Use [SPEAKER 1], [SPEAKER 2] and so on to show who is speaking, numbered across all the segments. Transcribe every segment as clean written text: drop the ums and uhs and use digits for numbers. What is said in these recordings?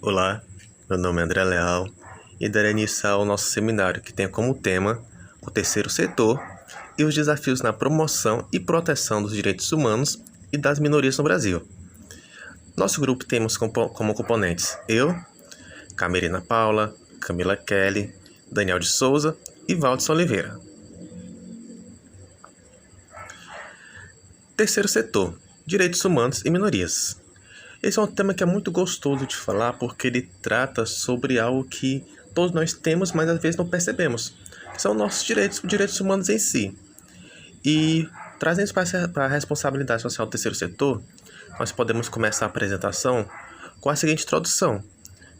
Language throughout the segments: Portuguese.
[SPEAKER 1] Olá, meu nome é André Leal e darei início ao nosso seminário que tem como tema o terceiro setor e os desafios na promoção e proteção dos direitos humanos e das minorias no Brasil. Nosso grupo temos como componentes eu, Camerina Paula, Camila Kelly, Daniel de Souza e Valdson Oliveira. Terceiro setor, direitos humanos e minorias. Esse é um tema que é muito gostoso de falar porque ele trata sobre algo que todos nós temos, mas às vezes não percebemos. São nossos direitos, os direitos humanos em si. E trazendo para a responsabilidade social do terceiro setor, nós podemos começar a apresentação com a seguinte introdução,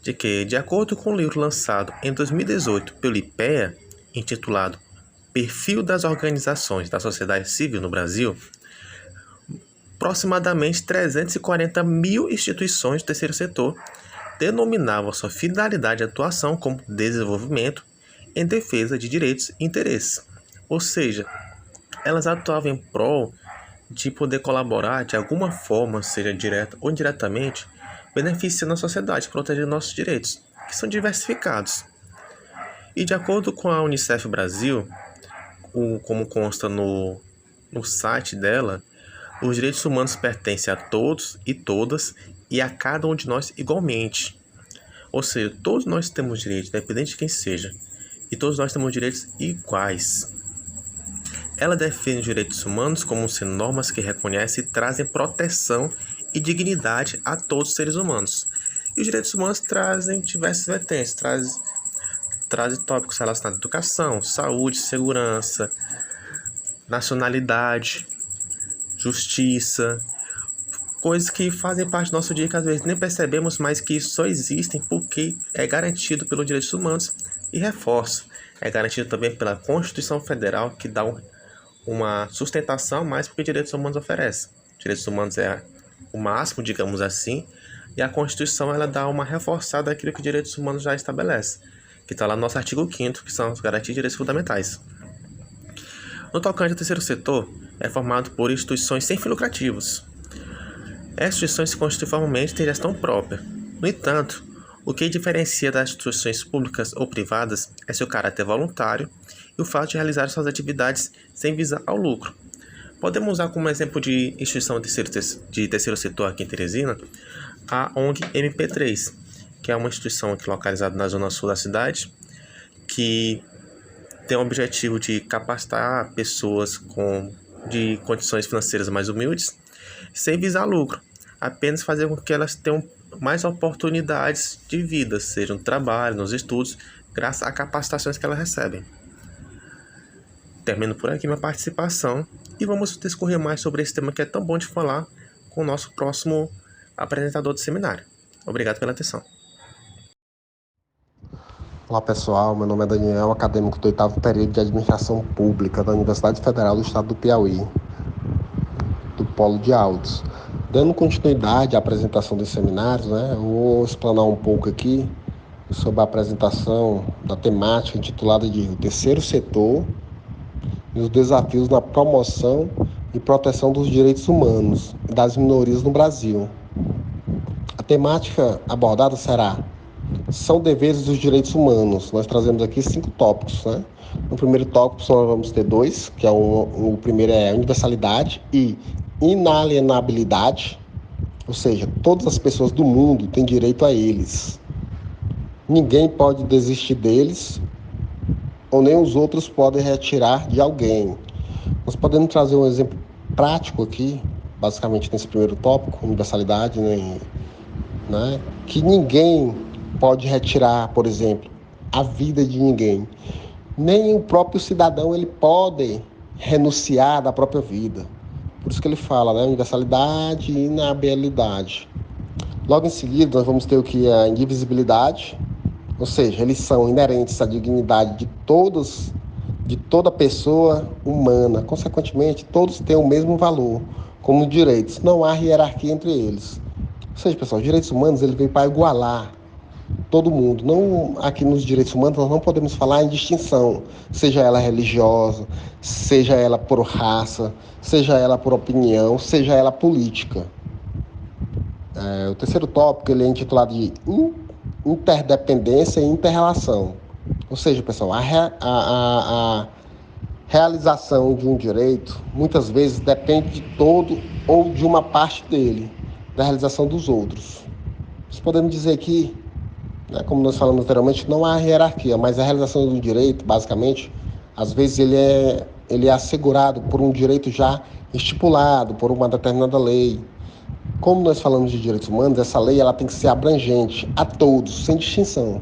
[SPEAKER 1] de que, de acordo com o livro lançado em 2018 pelo IPEA, intitulado Perfil das Organizações da Sociedade Civil no Brasil, aproximadamente 340 mil instituições do terceiro setor denominavam sua finalidade de atuação como desenvolvimento em defesa de direitos e interesses. Ou seja, elas atuavam em prol de poder colaborar de alguma forma, seja direta ou indiretamente, beneficiando a sociedade, protegendo nossos direitos, que são diversificados. E de acordo com a Unicef Brasil, como consta no site dela, os direitos humanos pertencem a todos e todas e a cada um de nós igualmente. Ou seja, todos nós temos direitos, independente de quem seja, e todos nós temos direitos iguais. Ela define os direitos humanos como sendo normas que reconhecem e trazem proteção e dignidade a todos os seres humanos. E os direitos humanos trazem diversas vertentes, trazem tópicos relacionados à educação, saúde, segurança, nacionalidade, justiça, coisas que fazem parte do nosso dia que às vezes nem percebemos, mas que só existem porque é garantido pelos direitos humanos e reforço, é garantido também pela Constituição Federal que dá uma sustentação mais porque direitos humanos oferece. Direitos humanos é o máximo, digamos assim, e a Constituição ela dá uma reforçada daquilo que direitos humanos já estabelece, que está lá no nosso artigo 5º, que são as garantias de direitos fundamentais. No tocante ao terceiro setor, é formado por instituições sem fins lucrativos. Essas instituições se constituem formalmente e têm gestão própria. No entanto, o que diferencia das instituições públicas ou privadas é seu caráter voluntário e o fato de realizar suas atividades sem visar ao lucro. Podemos usar como exemplo de instituição de terceiro setor aqui em Teresina a ONG MP3, que é uma instituição aqui localizada na zona sul da cidade, que tem o objetivo de capacitar pessoas de condições financeiras mais humildes, sem visar lucro, apenas fazer com que elas tenham mais oportunidades de vida, seja no trabalho, nos estudos, graças a capacitações que elas recebem. Termino por aqui minha participação e vamos discorrer mais sobre esse tema que é tão bom de falar com o nosso próximo apresentador do seminário. Obrigado pela atenção.
[SPEAKER 2] Olá pessoal, meu nome é Daniel, acadêmico do 8º período de Administração Pública da Universidade Federal do Estado do Piauí, do Polo de Altos. Dando continuidade à apresentação dos seminários, eu vou explanar um pouco aqui sobre a apresentação da temática intitulada de O Terceiro Setor e os desafios na promoção e proteção dos direitos humanos e das minorias no Brasil. A temática abordada será são deveres dos direitos humanos. Nós trazemos aqui 5 tópicos, No primeiro tópico nós vamos ter 2, que o primeiro é a universalidade e inalienabilidade, ou seja, todas as pessoas do mundo têm direito a eles. Ninguém pode desistir deles, ou nem os outros podem retirar de alguém. Nós podemos trazer um exemplo prático aqui, basicamente nesse primeiro tópico, universalidade, que ninguém pode retirar, por exemplo, a vida de ninguém. Nem o próprio cidadão ele pode renunciar da própria vida. Por isso que ele fala, universalidade e inalienabilidade. Logo em seguida, nós vamos ter o que é a indivisibilidade, ou seja, eles são inerentes à dignidade de toda pessoa humana. Consequentemente, todos têm o mesmo valor como direitos. Não há hierarquia entre eles. Ou seja, pessoal, os direitos humanos ele veio para igualar todo mundo. Não, aqui nos direitos humanos nós não podemos falar em distinção, seja ela religiosa, seja ela por raça, seja ela por opinião, seja ela política. O terceiro tópico ele é intitulado de interdependência e interrelação. Ou seja, pessoal, a realização de um direito muitas vezes depende de todo ou de uma parte dele, da realização dos outros. Nós podemos dizer que, né, como nós falamos anteriormente, não há hierarquia, mas a realização do direito, basicamente, às vezes ele é assegurado por um direito já estipulado, por uma determinada lei. Como nós falamos de direitos humanos, essa lei ela tem que ser abrangente a todos, sem distinção.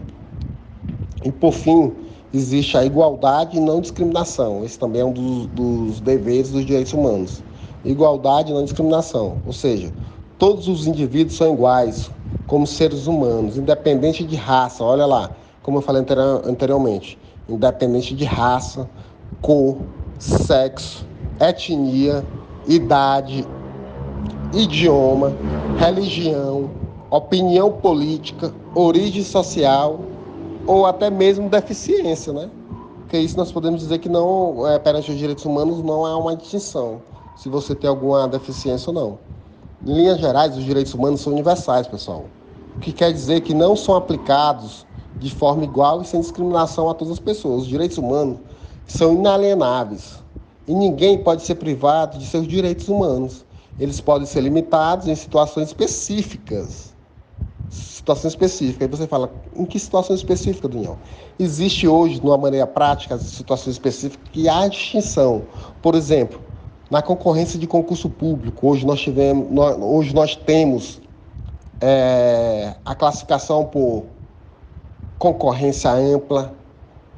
[SPEAKER 2] E, por fim, existe a igualdade e não discriminação. Esse também é um dos deveres dos direitos humanos. Igualdade e não discriminação. Ou seja, todos os indivíduos são iguais como seres humanos, independente de raça. Olha lá, como eu falei anteriormente. Independente de raça, cor, sexo, etnia, idade, idioma, religião, opinião política, origem social ou até mesmo deficiência, né? Porque isso nós podemos dizer que não, perante os direitos humanos não há uma distinção, se você tem alguma deficiência ou não. Em linhas gerais, os direitos humanos são universais, pessoal. O que quer dizer que não são aplicados de forma igual e sem discriminação a todas as pessoas. Os direitos humanos são inalienáveis e ninguém pode ser privado de seus direitos humanos. Eles podem ser limitados em situações específicas. Aí você fala, em que situação específica, Daniel? Existe hoje, de uma maneira prática, as situações específicas que há distinção. Por exemplo, na concorrência de concurso público, hoje nós temos a classificação por concorrência ampla,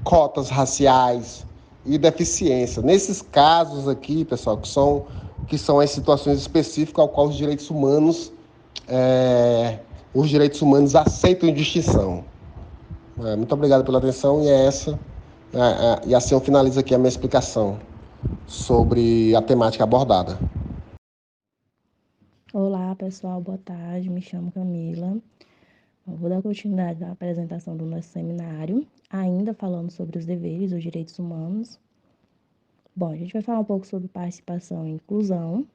[SPEAKER 2] cotas raciais e deficiência. Nesses casos aqui, pessoal, que são as situações específicas ao qual os direitos humanos aceitam distinção. Muito obrigado pela atenção e assim eu finalizo aqui a minha explicação sobre a temática abordada.
[SPEAKER 3] Olá, pessoal, boa tarde. Me chamo Camila. Eu vou dar continuidade à apresentação do nosso seminário, ainda falando sobre os deveres dos direitos humanos. Bom, a gente vai falar um pouco sobre participação e inclusão,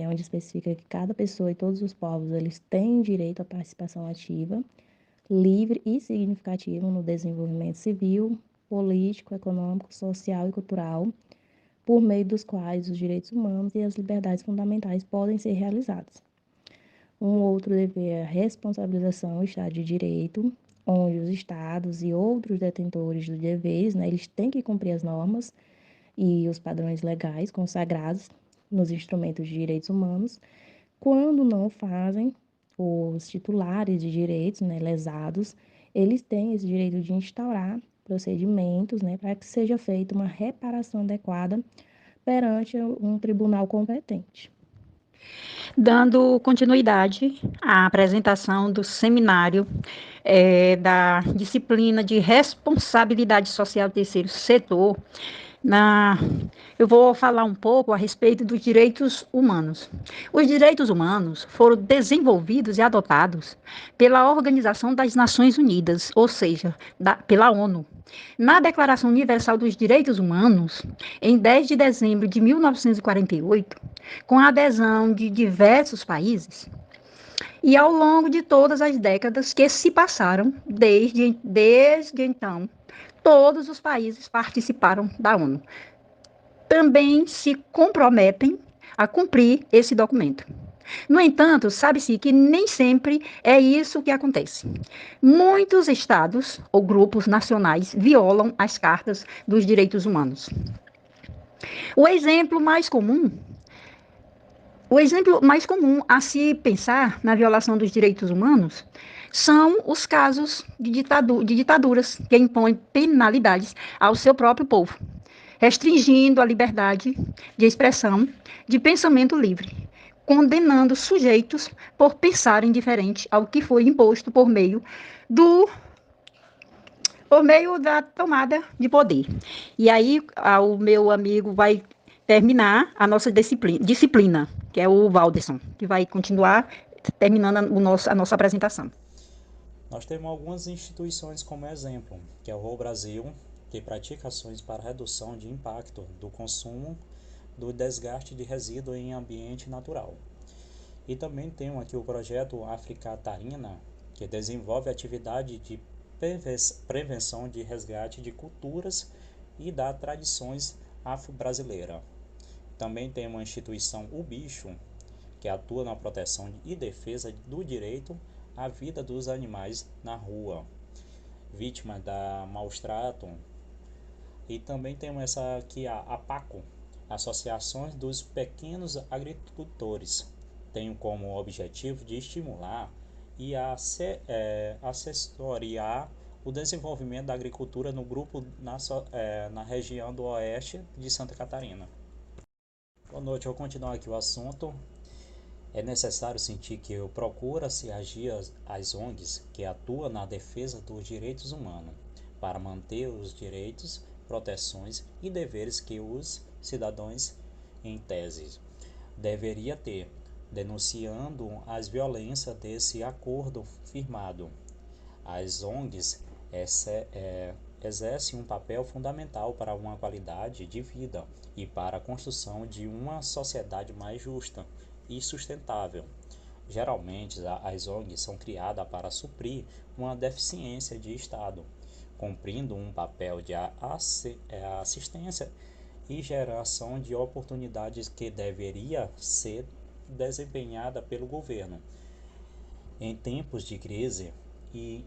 [SPEAKER 3] onde especifica que cada pessoa e todos os povos eles têm direito à participação ativa, livre e significativa no desenvolvimento civil, político, econômico, social e cultural, por meio dos quais os direitos humanos e as liberdades fundamentais podem ser realizados. Um outro dever é a responsabilização do Estado de Direito, onde os Estados e outros detentores dos deveres, eles têm que cumprir as normas e os padrões legais consagrados nos instrumentos de direitos humanos. Quando não fazem, os titulares de direitos, lesados, eles têm esse direito de instaurar procedimentos, para que seja feita uma reparação adequada perante um tribunal competente.
[SPEAKER 4] Dando continuidade à apresentação do seminário da disciplina de responsabilidade social do terceiro setor, eu vou falar um pouco a respeito dos direitos humanos. Os direitos humanos foram desenvolvidos e adotados pela Organização das Nações Unidas, ou seja, pela ONU. Na Declaração Universal dos Direitos Humanos, em 10 de dezembro de 1948, com a adesão de diversos países, e ao longo de todas as décadas que se passaram, desde então, todos os países participaram da ONU. Também se comprometem a cumprir esse documento. No entanto, sabe-se que nem sempre é isso que acontece. Muitos estados ou grupos nacionais violam as cartas dos direitos humanos. O exemplo mais comum a se pensar na violação dos direitos humanos são os casos de ditaduras que impõem penalidades ao seu próprio povo, restringindo a liberdade de expressão, de pensamento livre, condenando sujeitos por pensarem diferente ao que foi imposto por meio da tomada de poder. E aí, o meu amigo vai terminar a nossa disciplina, que é o Valderson, que vai continuar terminando a nossa apresentação.
[SPEAKER 5] Nós temos algumas instituições como exemplo, que é o Brasil, que pratica ações para redução de impacto do consumo do desgaste de resíduos em ambiente natural. E também temos aqui o projeto África Tarina, que desenvolve atividade de prevenção de resgate de culturas e das tradições afro-brasileiras. Também tem uma instituição, o Bicho, que atua na proteção e defesa do direito à vida dos animais na rua, vítimas da maus trato. E também temos essa aqui, a APACO, Associações dos Pequenos Agricultores. Tem como objetivo de estimular e assessorar o desenvolvimento da agricultura no grupo na região do oeste de Santa Catarina. Boa noite, eu vou continuar aqui o assunto. É necessário sentir que procura-se agir as ONGs que atuam na defesa dos direitos humanos, para manter os direitos, proteções e deveres que os cidadãos, em tese, deveria ter, denunciando as violências desse acordo firmado. As ONGs exercem um papel fundamental para uma qualidade de vida e para a construção de uma sociedade mais justa e sustentável. Geralmente, as ONGs são criadas para suprir uma deficiência de Estado, cumprindo um papel de assistência e geração de oportunidades que deveria ser desempenhada pelo governo. Em tempos de crise e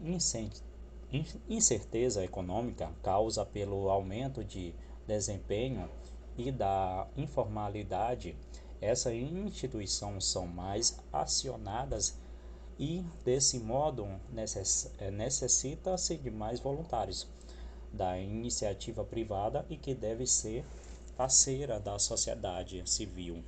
[SPEAKER 5] incerteza econômica causa pelo aumento de desempenho e da informalidade, essas instituições são mais acionadas e, desse modo, necessita-se de mais voluntários da iniciativa privada e que deve ser parceira da sociedade civil.